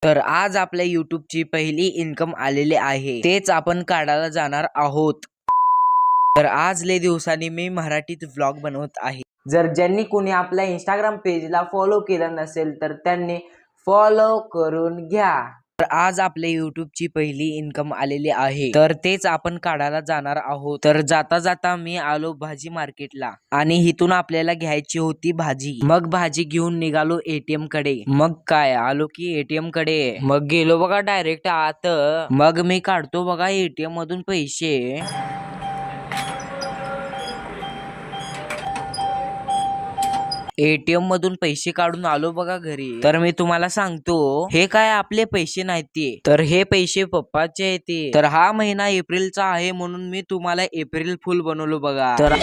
तर आज आपल्या युट्यूबची पहिली इन्कम आलेली आहे, तेच आपण काढायला जाणार आहोत। तर आज लय दिवसांनी मी मराठीत व्लॉग बनवत आहे। जर ज्यांनी कोणी आपल्या इंस्टाग्राम पेजला फॉलो केलं नसेल तर त्यांनी फॉलो करून घ्या। तर आज आपल्या युट्यूबची पहिली इन्कम आलेली आहे, तर तेच आपण काढायला जाणार आहोत। तर जाता जाता मी आलो भाजी मार्केटला आणि इथून आपल्याला घ्यायची होती भाजी। मग भाजी घेऊन निघालो एटीएम कडे। मग काय आलो की एटीएम कडे, मग गेलो बघा डायरेक्ट आत। मग मी काढतो बघा एटीएम मधून पैसे। एटीएम मधून पैसे काढून आलो बघा घरी। तर मी तुम्हाला सांगतो, हे काय आपले पैसे नाहीत ते, तर हे पैसे पप्पाचे आहेत ते। तर हा महिना एप्रिलचा आहे म्हणून मी तुम्हाला एप्रिल फुल बनवलो बघा। तर